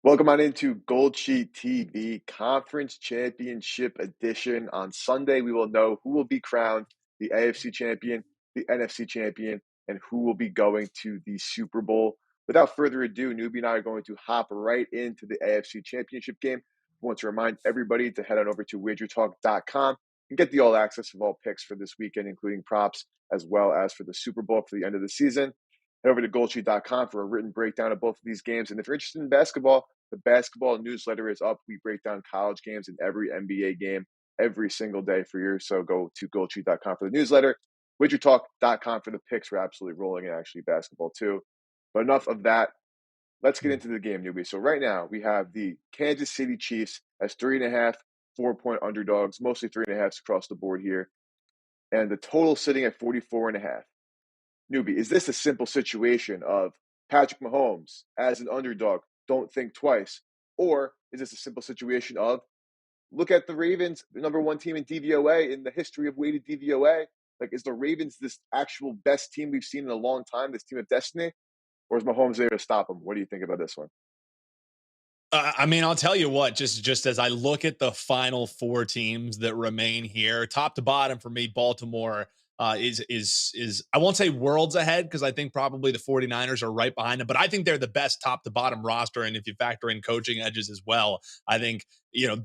Welcome on into GoldSheet TV Conference Championship Edition. On Sunday, we will know who will be crowned the AFC champion, the NFC champion, and who will be going to the Super Bowl. Without further ado, Newbie and I are going to hop right into the AFC Championship game. I want to remind everybody to head on over to WagerTalk.com and get the all access of all picks for this weekend, including props, as well as for the Super Bowl for the end of the season. Head over to GoldSheet.com for a written breakdown of both of these games. And if you're interested in basketball, the basketball newsletter is up. We break down college games and every NBA game every single day for you. So go to GoldSheet.com for the newsletter, WagerTalk.com for the picks. We're absolutely rolling in actually basketball too. But enough of that. Let's get into the game, newbie. So right now we have the Kansas City Chiefs as 3.5, 4-point underdogs, mostly 3.5s across the board here. And the total sitting at 44.5. Newbie, is this a simple situation of Patrick Mahomes as an underdog, don't think twice? Or is this a simple situation of look at the Ravens, the number one team in DVOA in the history of weighted DVOA? Like, is the Ravens this actual best team we've seen in a long time, this team of destiny? Or is Mahomes there to stop them? What do you think about this one? I'll tell you what, just as I look at the final four teams that remain here, top to bottom for me, Baltimore is I won't say worlds ahead because I think probably the 49ers are right behind them, but I think they're the best top to bottom roster. And if you factor in coaching edges as well, I think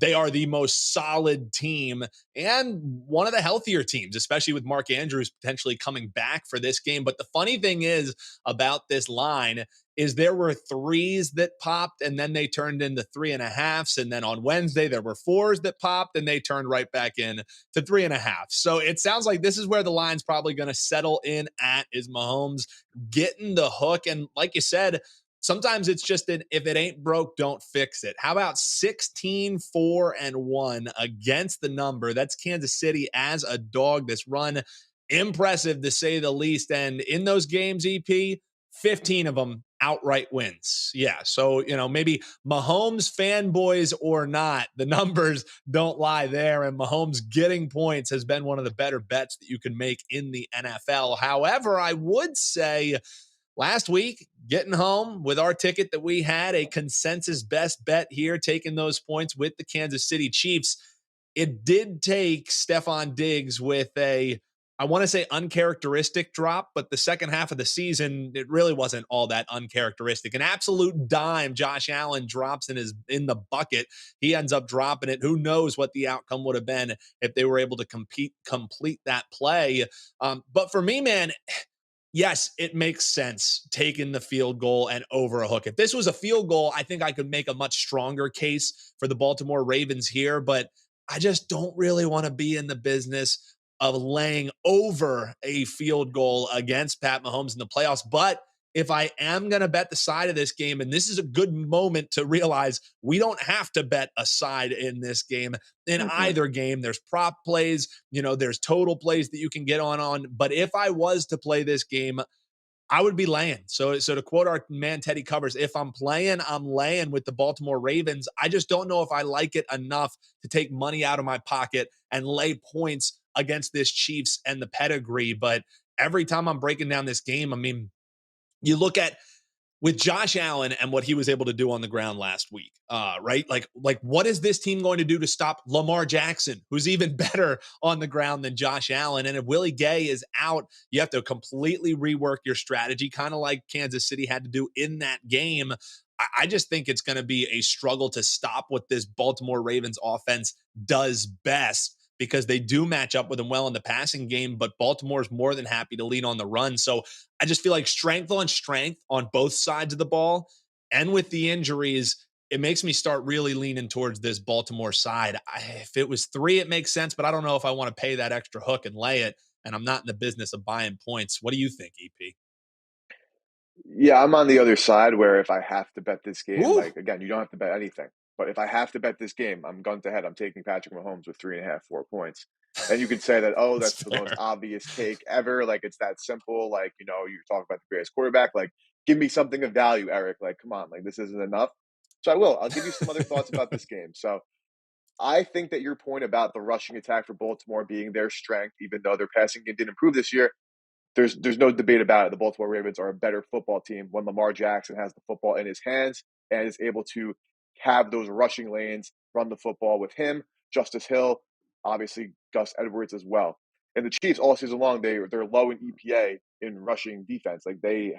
they are the most solid team and one of the healthier teams, especially with Mark Andrews potentially coming back for this game. But the funny thing is about this line is there were threes that popped and then they turned into 3.5s. And then on Wednesday, there were fours that popped and they turned right back in to 3.5. So it sounds like this is where the line's probably going to settle in at, is Mahomes getting the hook. And like you said, sometimes it's just if it ain't broke, don't fix it. How about 16-4-1 against the number? That's Kansas City as a dog. This run, impressive to say the least. And in those games, EP, 15 of them outright wins. Yeah. So, maybe Mahomes fanboys or not, the numbers don't lie there. And Mahomes getting points has been one of the better bets that you can make in the NFL. However, I would say last week, getting home with our ticket that we had, a consensus best bet here, taking those points with the Kansas City Chiefs. It did take Stephon Diggs with I want to say uncharacteristic drop, but the second half of the season, it really wasn't all that uncharacteristic. An absolute dime Josh Allen drops in the bucket. He ends up dropping it. Who knows what the outcome would have been if they were able to complete that play. But for me, man, yes, it makes sense taking the field goal and over a hook. If this was a field goal, I think I could make a much stronger case for the Baltimore Ravens here, but I just don't really want to be in the business of laying over a field goal against Pat Mahomes in the playoffs. But if I am going to bet the side of this game, and this is a good moment to realize we don't have to bet a side in this game, in either game. There's prop plays, there's total plays that you can get on. But if I was to play this game, I would be laying. So to quote our man Teddy Covers, if I'm playing, I'm laying with the Baltimore Ravens. I just don't know if I like it enough to take money out of my pocket and lay points against this Chiefs and the pedigree. But every time I'm breaking down this game, you look at with Josh Allen and what he was able to do on the ground last week, right? Like what is this team going to do to stop Lamar Jackson, who's even better on the ground than Josh Allen? And if Willie Gay is out, you have to completely rework your strategy, kind of like Kansas City had to do in that game. I just think it's going to be a struggle to stop what this Baltimore Ravens offense does best, because they do match up with them well in the passing game, but Baltimore is more than happy to lean on the run. So I just feel like strength on strength on both sides of the ball. And with the injuries, it makes me start really leaning towards this Baltimore side. If it was 3, it makes sense, but I don't know if I want to pay that extra hook and lay it. And I'm not in the business of buying points. What do you think, EP? Yeah, I'm on the other side where if I have to bet this game, Ooh, like again, you don't have to bet anything. But if I have to bet this game, I'm gun to head. I'm taking Patrick Mahomes with 3.5, 4 points. And you could say that, oh, that's that's the most fair. obvious take ever. Like it's that simple. Like, you're talking about the greatest quarterback. Like, give me something of value, Eric. Like, come on, like this isn't enough. So I will. I'll give you some other thoughts about this game. So I think that your point about the rushing attack for Baltimore being their strength, even though their passing game didn't improve this year, there's no debate about it. The Baltimore Ravens are a better football team when Lamar Jackson has the football in his hands. and is able to have those rushing lanes, run the football with him, Justice Hill, obviously Gus Edwards as well. And the Chiefs all season long, they're low in EPA in rushing defense. Like they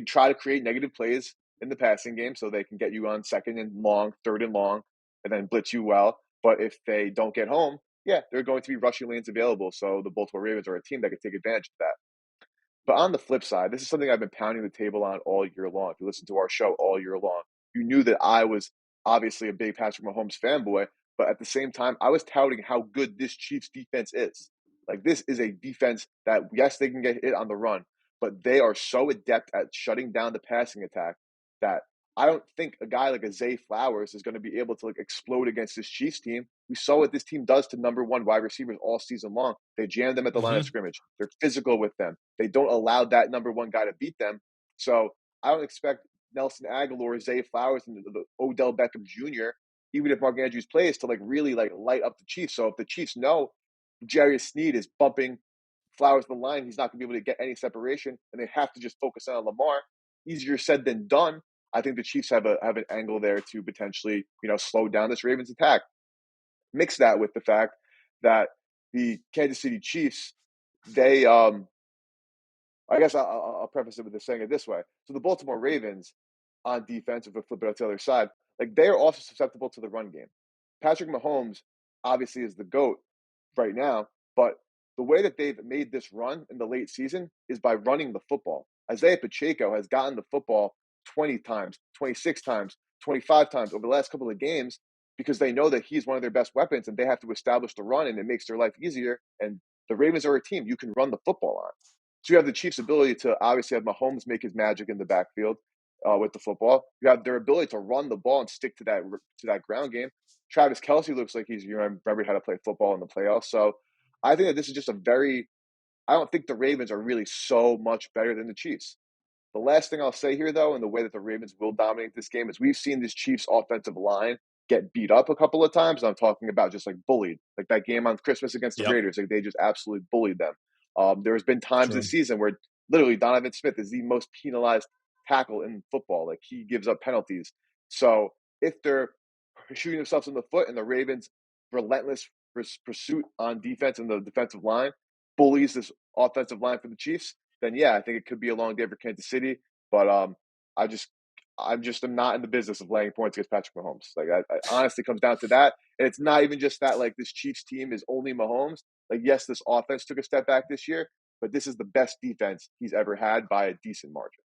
try to create negative plays in the passing game so they can get you on second and long, third and long, and then blitz you well. But if they don't get home, yeah, there are going to be rushing lanes available. So the Baltimore Ravens are a team that can take advantage of that. But on the flip side, this is something I've been pounding the table on all year long. If you listen to our show all year long, you knew that I was obviously a big Patrick Mahomes fanboy, but at the same time, I was touting how good this Chiefs defense is. Like, this is a defense that, yes, they can get hit on the run, but they are so adept at shutting down the passing attack that I don't think a guy like a Zay Flowers is going to be able to explode against this Chiefs team. We saw what this team does to number one wide receivers all season long. They jam them at the line of scrimmage. They're physical with them. They don't allow that number one guy to beat them. So I don't expect Nelson Aguilar, Zay Flowers, and the Odell Beckham Jr., even if Mark Andrews plays, to really light up the Chiefs. So if the Chiefs know Jarius Sneed is bumping Flowers the line, he's not going to be able to get any separation, and they have to just focus on Lamar. Easier said than done. I think the Chiefs have an angle there to potentially, slow down this Ravens attack. Mix that with the fact that the Kansas City Chiefs, they, I guess I'll preface it with saying it this way. So the Baltimore Ravens on defense, if we flip it out to the other side, they are also susceptible to the run game. Patrick Mahomes obviously is the GOAT right now, but the way that they've made this run in the late season is by running the football. Isaiah Pacheco has gotten the football 20 times, 26 times, 25 times over the last couple of games because they know that he's one of their best weapons and they have to establish the run, and it makes their life easier. And the Ravens are a team you can run the football on. So you have the Chiefs' ability to obviously have Mahomes make his magic in the backfield with the football. You have their ability to run the ball and stick to that ground game. Travis Kelce looks like he's remembered how to play football in the playoffs. So I think that this is just I don't think the Ravens are really so much better than the Chiefs. The last thing I'll say here, though, and the way that the Ravens will dominate this game, is we've seen this Chiefs offensive line get beat up a couple of times. I'm talking about just bullied, like that game on Christmas against the Raiders. They just absolutely bullied them. There's been times this season where literally Donovan Smith is the most penalized tackle in football. He gives up penalties. So if they're shooting themselves in the foot and the Ravens' relentless pursuit on defense and the defensive line bullies this offensive line for the Chiefs, then yeah, I think it could be a long day for Kansas City. But I'm just not in the business of laying points against Patrick Mahomes. It honestly comes down to that. And it's not even just that this Chiefs team is only Mahomes. Yes, this offense took a step back this year, but this is the best defense he's ever had by a decent margin.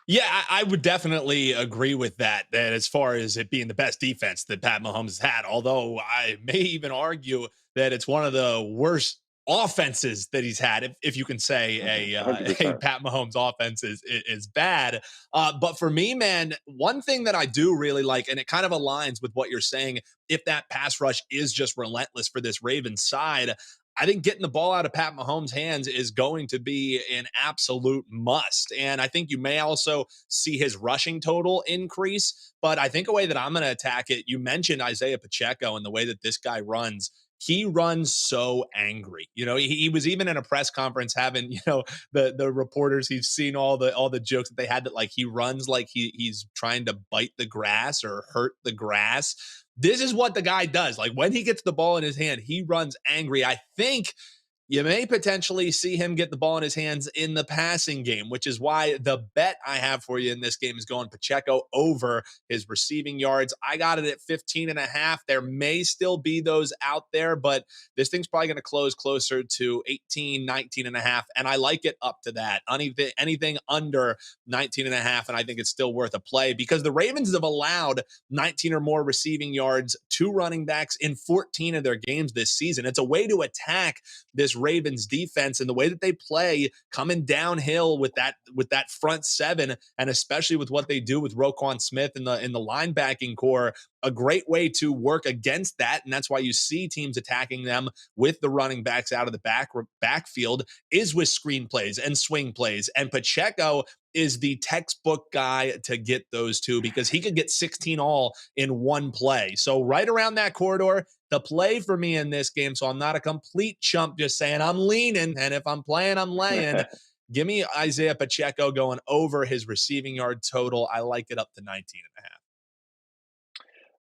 Yeah, I would definitely agree with that as far as it being the best defense that Pat Mahomes has had, although I may even argue that it's one of the worst offenses that he's had, if you can say a Pat Mahomes offense is bad. But for me, man, one thing that I do really like, and it kind of aligns with what you're saying, if that pass rush is just relentless for this Ravens side, I think getting the ball out of Pat Mahomes' hands is going to be an absolute must. And I think you may also see his rushing total increase. But I think a way that I'm going to attack it, you mentioned Isaiah Pacheco and the way that this guy runs. He runs so angry. He was even in a press conference having, the reporters, he's seen all the jokes that they had that he runs like he's trying to bite the grass or hurt the grass. This is what the guy does. When he gets the ball in his hand, he runs angry. I think you may potentially see him get the ball in his hands in the passing game, which is why the bet I have for you in this game is going Pacheco over his receiving yards. I got it at 15.5. There may still be those out there, but this thing's probably going to close closer to 18, 19.5. And I like it up to that. Anything under 19.5. And I think it's still worth a play because the Ravens have allowed 19 or more receiving yards to running backs in 14 of their games this season. It's a way to attack this Ravens defense and the way that they play coming downhill with that front seven, and especially with what they do with Roquan Smith in the linebacking core, a great way to work against that. And that's why you see teams attacking them with the running backs out of the backfield is with screen plays and swing plays. And Pacheco is the textbook guy to get those two because he could get 16 all in one play. So right around that corridor, the play for me in this game, so I'm not a complete chump just saying I'm leaning, and if I'm playing, I'm laying. Give me Isaiah Pacheco going over his receiving yard total. I like it up to 19.5.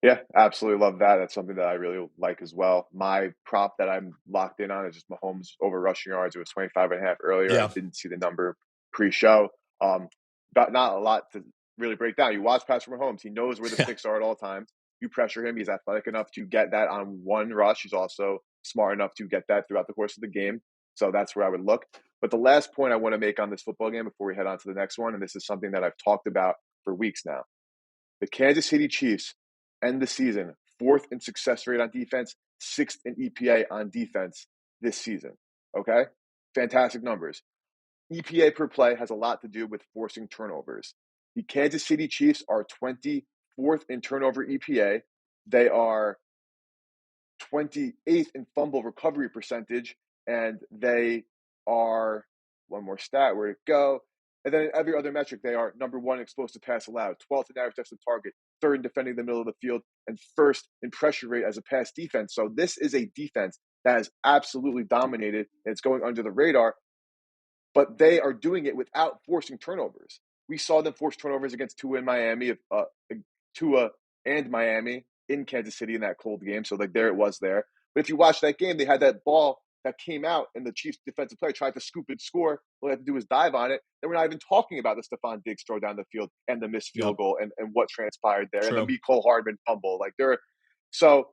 Yeah, absolutely love that. That's something that I really like as well. My prop that I'm locked in on is just Mahomes over rushing yards. It was 25.5 earlier. I Yeah. didn't see the number pre-show. But not a lot to really break down. You watch Patrick Mahomes. He knows where the Yeah. sticks are at all times. You pressure him. He's athletic enough to get that on one rush. He's also smart enough to get that throughout the course of the game. So that's where I would look. But the last point I want to make on this football game before we head on to the next one, and this is something that I've talked about for weeks now. The Kansas City Chiefs end the season fourth in success rate on defense, sixth in EPA on defense this season. Okay? Fantastic numbers. EPA per play has a lot to do with forcing turnovers. The Kansas City Chiefs are 24th in turnover EPA. They are 28th in fumble recovery percentage, and they are one more stat, where'd it go? And then in every other metric, they are number one exposed to pass allowed, 12th in average depth to target, third in defending the middle of the field, and first in pressure rate as a pass defense. So this is a defense that has absolutely dominated, and it's going under the radar, but they are doing it without forcing turnovers. We saw them force turnovers against Tua and Miami, Tua and Miami in Kansas City in that cold game. So like there it was there. But if you watch that game, they had that ball that came out and the Chiefs defensive player tried to scoop and score. All they had to do was dive on it. Then we're not even talking about the Stephon Diggs throw down the field and the missed Yep. field goal and what transpired there and the True. Mecole Hardman fumble. Like so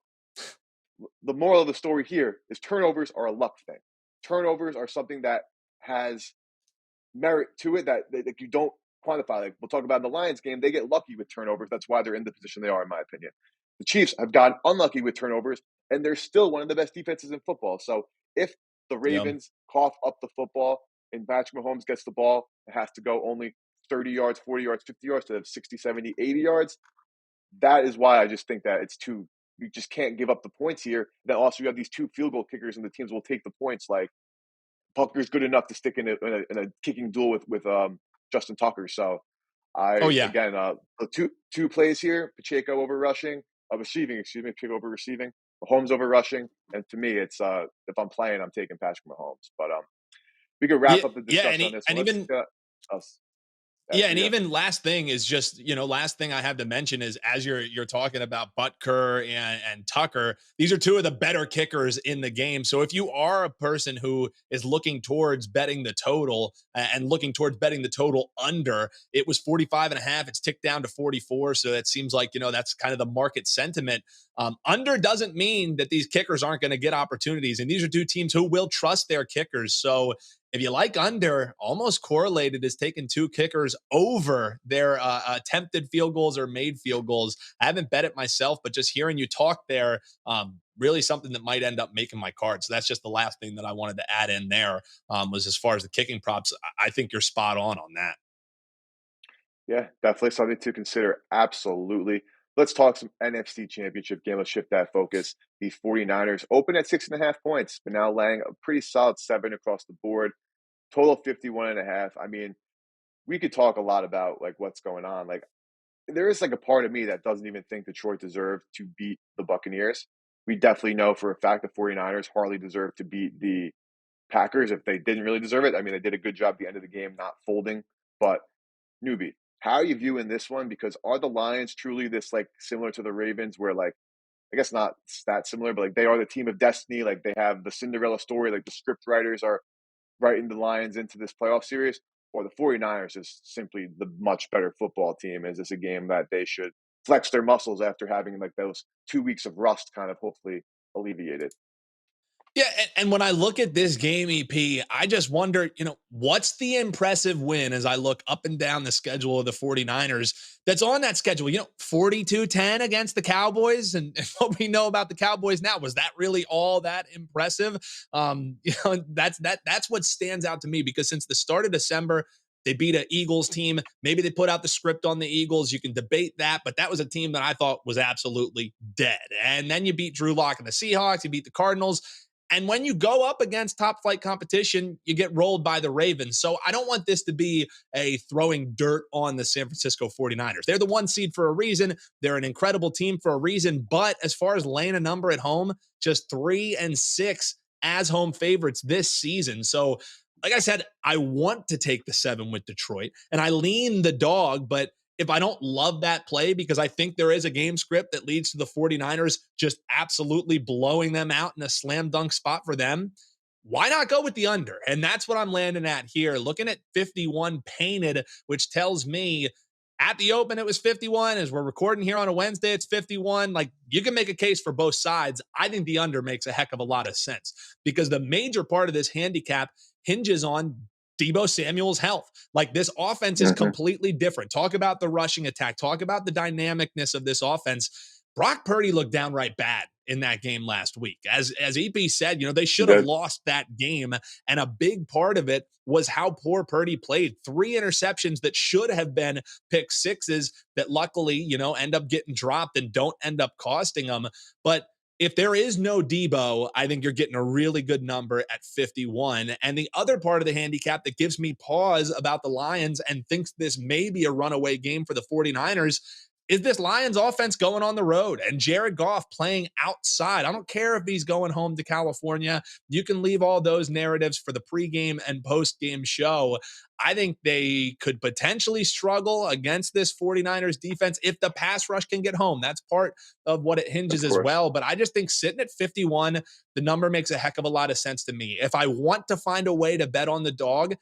the moral of the story here is turnovers are a luck thing. Turnovers are something that has merit to it that you don't quantify. Like we'll talk about in the Lions game, they get lucky with turnovers. That's why they're in the position they are, in my opinion. The Chiefs have gotten unlucky with turnovers, and they're still one of the best defenses in football. So if the Yep. Ravens cough up the football and Patrick Mahomes gets the ball, it has to go only 30 yards, 40 yards, 50 yards to 60, 70, 80 yards. That is why I just think that it's too – you just can't give up the points here. Then also you have these two field goal kickers, and the teams will take the points. Like Tucker's good enough to stick in a kicking duel with Justin Tucker. So Oh, I yeah. again two plays here: Pacheco over rushing, receiving. Excuse me, Pacheco over receiving, Mahomes over rushing, and to me, it's if I'm playing, I'm taking Patrick Mahomes. But we could Yeah. wrap up the Yeah. discussion on this And one. Let's even us Yeah, after and you. even last thing is just, last thing I have to mention is as you're talking about Butker and Tucker, these are two of the better kickers in the game. So if you are a person who is looking towards betting the total and looking towards betting the total under, it was 45.5. It's ticked down to 44. So that seems like, that's kind of the market sentiment. Under doesn't mean that these kickers aren't going to get opportunities. And these are two teams who will trust their kickers. So if you like under, almost correlated is taking two kickers over their attempted field goals or made field goals. I haven't bet it myself, but just hearing you talk there, really something that might end up making my card. So that's just the last thing that I wanted to add in there was as far as the kicking props. I think you're spot on that. Yeah, definitely something to consider. Absolutely. Let's talk some NFC Championship game. Let's shift that focus. The 49ers open at 6.5 points, but now laying a pretty solid 7 across the board. Total 51.5. I mean, we could talk a lot about like what's going on. Like there is like a part of me that doesn't even think Detroit deserved to beat the Buccaneers. We definitely know for a fact the 49ers hardly deserved to beat the Packers if they didn't really deserve it. I mean, they did a good job at the end of the game not folding, but newbie, how are you viewing this one? Because are the Lions truly this like similar to the Ravens where like I guess not that similar, but like they are the team of destiny, like they have the Cinderella story, like the script writers are writing the Lions into this playoff series, or the 49ers is simply the much better football team? Is this a game that they should flex their muscles after having like those 2 weeks of rust kind of hopefully alleviated? Yeah, and when I look at this game, EP, I just wonder, what's the impressive win as I look up and down the schedule of the 49ers that's on that schedule? 42-10 against the Cowboys. And what we know about the Cowboys now, was that really all that impressive? That's what stands out to me, because since the start of December, they beat an Eagles team. Maybe they put out the script on the Eagles. You can debate that, but that was a team that I thought was absolutely dead. And then you beat Drew Lock and the Seahawks. You beat the Cardinals. And when you go up against top flight competition, you get rolled by the Ravens. So I don't want this to be a throwing dirt on the San Francisco 49ers. They're the one seed for a reason. They're an incredible team for a reason. But as far as laying a number at home, just 3-6 as home favorites this season. So like I said, I want to take the 7 with Detroit and I lean the dog, but if I don't love that play because I think there is a game script that leads to the 49ers just absolutely blowing them out in a slam dunk spot for them, why not go with the under? And that's what I'm landing at here. Looking at 51 painted, which tells me at the open it was 51. As we're recording here on a Wednesday, it's 51. Like, you can make a case for both sides. I think the under makes a heck of a lot of sense because the major part of this handicap hinges on Deebo Samuel's health. Like, this offense is Mm-hmm. completely different. Talk about the rushing attack. Talk about the dynamicness of this offense. Brock Purdy looked downright bad in that game last week. As EP said, they should have Good. lost that game. And a big part of it was how poor Purdy played. 3 interceptions that should have been pick sixes that luckily, end up getting dropped and don't end up costing them. But if there is no Deebo, I think you're getting a really good number at 51. And the other part of the handicap that gives me pause about the Lions and thinks this may be a runaway game for the 49ers is this Lions offense going on the road and Jared Goff playing outside. I don't care if he's going home to California. You can leave all those narratives for the pregame and postgame show. I think they could potentially struggle against this 49ers defense if the pass rush can get home. That's part of what it Of hinges as course. well. But I just think sitting at 51, the number makes a heck of a lot of sense to me. If I want to find a way to bet on the dog,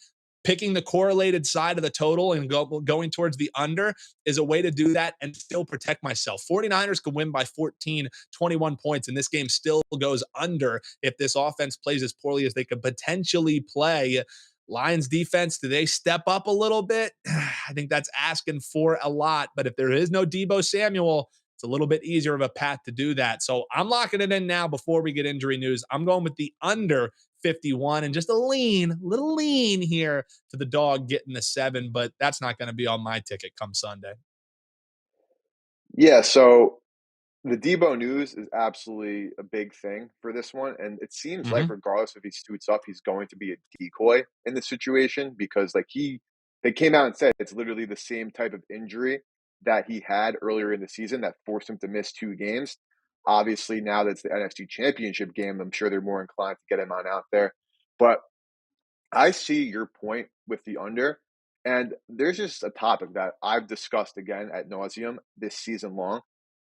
picking the correlated side of the total and going towards the under is a way to do that and still protect myself. 49ers could win by 14, 21 points, and this game still goes under if this offense plays as poorly as they could potentially play. Lions defense, do they step up a little bit? I think that's asking for a lot, but if there is no Deebo Samuel, it's a little bit easier of a path to do that. So I'm locking it in now before we get injury news. I'm going with the under 51 and just a little lean here to the dog getting the 7, but that's not going to be on my ticket come Sunday. Yeah, so the Debo news is absolutely a big thing for this one, and it seems like Mm-hmm. regardless if he suits up, he's going to be a decoy in this situation because, like, they came out and said it's literally the same type of injury that he had earlier in the season that forced him to miss 2 games. Obviously, now that's the NFC Championship game, I'm sure they're more inclined to get him on out there. But I see your point with the under, and there's just a topic that I've discussed again at nauseum this season long.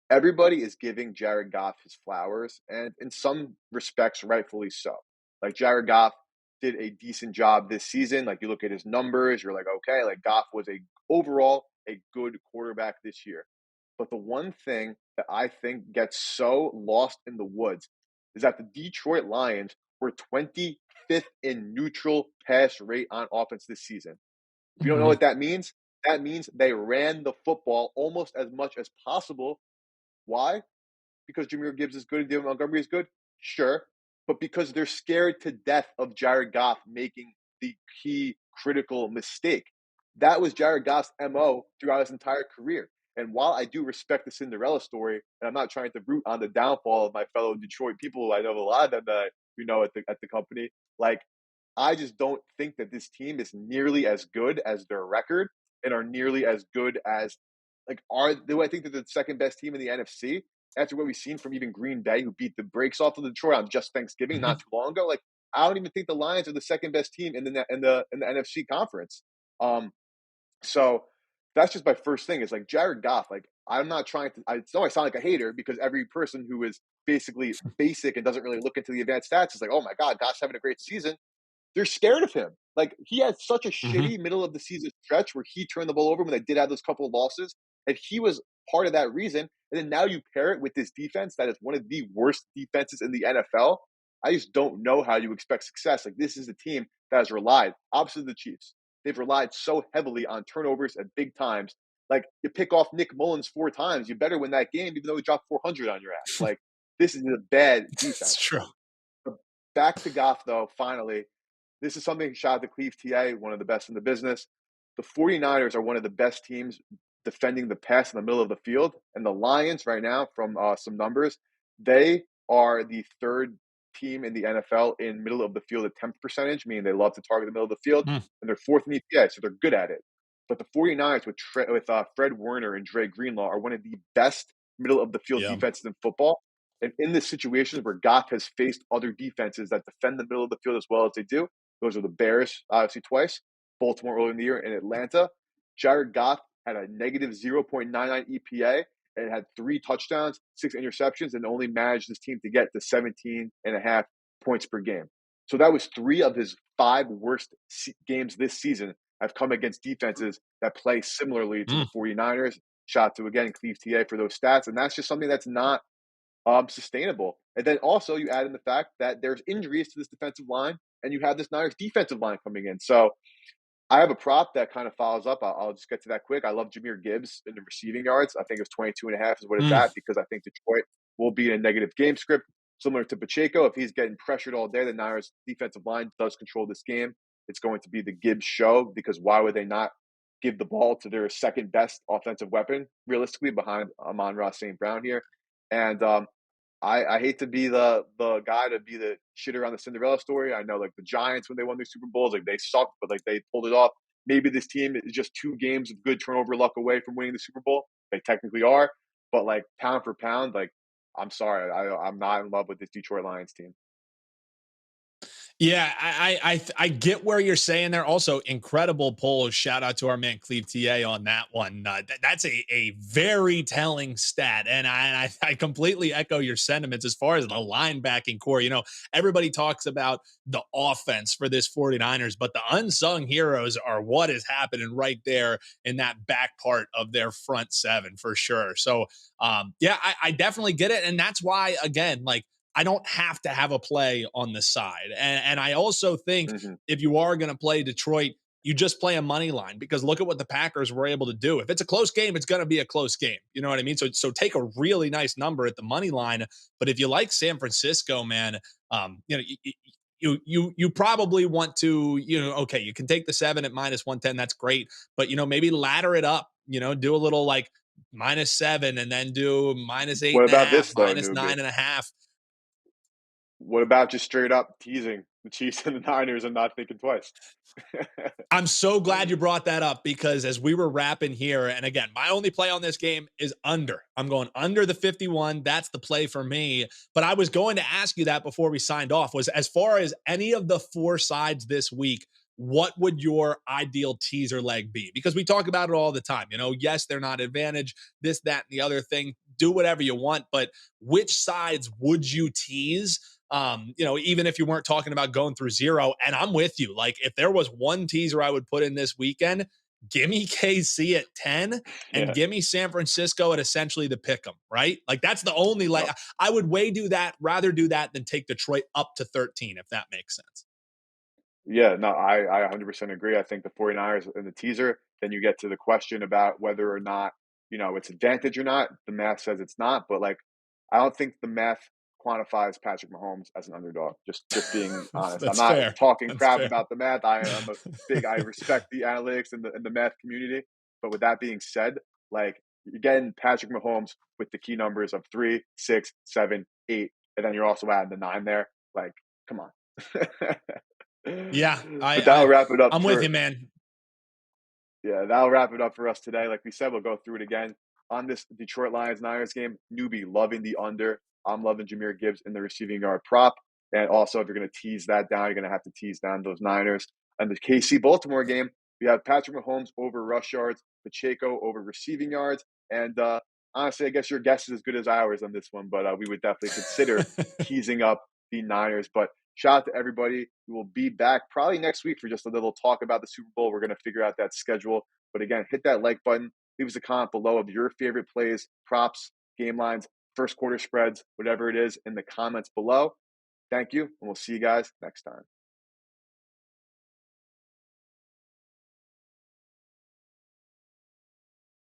Everybody is giving Jared Goff his flowers, and in some respects, rightfully so. Like, Jared Goff did a decent job this season. Like, you look at his numbers, you're like, okay, like Goff was overall a good quarterback this year. But the one thing that I think gets so lost in the woods is that the Detroit Lions were 25th in neutral pass rate on offense this season. If you don't know Mm-hmm. what that means they ran the football almost as much as possible. Why? Because Jameer Gibbs is good and David Montgomery is good? Sure. But because they're scared to death of Jared Goff making the key critical mistake. That was Jared Goff's MO throughout his entire career. And while I do respect the Cinderella story, and I'm not trying to root on the downfall of my fellow Detroit people, I know a lot of them that we know at the company, like, I just don't think that this team is nearly as good as their record and are nearly as good as do I think that they're the second best team in the NFC after what we've seen from even Green Bay, who beat the brakes off of Detroit on just Thanksgiving Mm-hmm. not too long ago. Like, I don't even think the Lions are the second best team in the NFC conference. Um, so that's just my first thing. Is like Jared Goff. Like, I'm not trying to. I know I sound like a hater because every person who is basically basic and doesn't really look into the advanced stats is like, oh my God, Goff's having a great season. They're scared of him. Like, he had such a Mm-hmm. shitty middle of the season stretch where he turned the ball over when they did have those couple of losses, and he was part of that reason. And then now you pair it with this defense that is one of the worst defenses in the NFL. I just don't know how you expect success. Like, this is a team that has relied, opposite the Chiefs. They've relied so heavily on turnovers at big times. Like, you pick off Nick Mullins 4 times, you better win that game, even though he dropped 400 on your ass. Like, this is a bad It's defense. true. But back to Goff, though, finally. This is something, shout out to Cleve TA, one of the best in the business. The 49ers are one of the best teams defending the pass in the middle of the field. And the Lions, right now, from some numbers, they are the 3rd team in the NFL in middle of the field attempt percentage, meaning they love to target the middle of the field. Mm. And they're 4th in EPA, so they're good at it. But the 49ers with Fred Warner and Dre Greenlaw are one of the best middle of the field Yeah. defenses in football. And in this situation where Goff has faced other defenses that defend the middle of the field as well as they do, Those are the Bears, obviously twice, Baltimore earlier in the year, and Atlanta. Jared Goff had a negative 0.99 EPA and had 3 touchdowns, 6 interceptions, and only managed this team to get to 17.5 points per game. So that was 3 of his 5 worst games this season have come against defenses that play similarly to the 49ers. Shout out to, again, Cleve TA for those stats. And that's just something that's not sustainable. And then also you add in the fact that there's injuries to this defensive line, and you have this Niners defensive line coming in. So I have a prop that kind of follows up. I'll just get to that quick. I love Jahmyr Gibbs in the receiving yards. I think it's 22.5 is what it's at, because I think Detroit will be in a negative game script, similar to Pacheco. If he's getting pressured all day, the Niners defensive line does control this game. It's going to be the Gibbs show, because why would they not give the ball to their second best offensive weapon, realistically, behind Amon-Ra St. Brown here? And I hate to be the guy to be the shitter on the Cinderella story. I know, like, the Giants, when they won their Super Bowls, like, they sucked, but, like, they pulled it off. Maybe this team is just 2 games of good turnover luck away from winning the Super Bowl. They technically are, but, like, pound for pound, like, I'm sorry, I'm not in love with this Detroit Lions team. Yeah, I get where you're saying there. Also, incredible poll. Shout out to our man Cleve TA on that one. That's a very telling stat, and I completely echo your sentiments as far as the linebacking core. You know, everybody talks about the offense for this 49ers, but the unsung heroes are what is happening right there in that back part of their front seven for sure. So, yeah, I definitely get it, and that's why, again, like, I don't have to have a play on the side. And I also think Mm-hmm. if you are going to play Detroit, you just play a money line, because look at what the Packers were able to do. If it's a close game, it's going to be a close game. You know what I mean? So take a really nice number at the money line. But if you like San Francisco, man, you know, you probably want to, you know, okay, you can take the 7 at -110. That's great. But, you know, maybe ladder it up, you know, do a little like -7 and then do -8 What and a about half, this, though, minus Newbie? nine and a half. What about just straight up teasing the Chiefs and the Niners and not thinking twice? I'm so glad you brought that up, because as we were wrapping here, and again, my only play on this game is under. I'm going under the 51. That's the play for me. But I was going to ask you that before we signed off, was as far as any of the 4 sides this week, what would your ideal teaser leg be? Because we talk about it all the time. You know, yes, they're not advantage, this, that, and the other thing. Do whatever you want, but which sides would you tease? You know, even if you weren't talking about going through 0, and I'm with you. Like, if there was one teaser I would put in this weekend, give me KC at 10 and Yeah. give me San Francisco at essentially the pick 'em, right? Like, that's the only, like, Yep. I would rather do that than take Detroit up to 13, if that makes sense. Yeah, no, I 100% agree. I think the 49ers in the teaser, then you get to the question about whether or not, you know, it's advantage or not. The math says it's not, but, like, I don't think the math quantifies Patrick Mahomes as an underdog. Just being honest. I'm That's not fair. talking That's crap fair. about the math. I respect the analytics and the math community. But with that being said, like, you're getting Patrick Mahomes with the key numbers of 3, 6, 7, 8, and then you're also adding the 9 there. Like, come on. Yeah, But that'll wrap it up I'm with for you, man. that'll wrap it up for us today. Like we said, we'll go through it again on this Detroit Lions Niners game. Newbie loving the under. I'm loving Jahmyr Gibbs in the receiving yard prop. And also, if you're going to tease that down, you're going to have to tease down those Niners. And the KC Baltimore game, we have Patrick Mahomes over rush yards, Pacheco over receiving yards. And honestly, I guess your guess is as good as ours on this one, but we would definitely consider teasing up the Niners. But shout out to everybody. We will be back probably next week for just a little talk about the Super Bowl. We're going to figure out that schedule. But again, hit that like button. Leave us a comment below of your favorite plays, props, game lines, first quarter spreads, whatever it is in the comments below. Thank you, and we'll see you guys next time.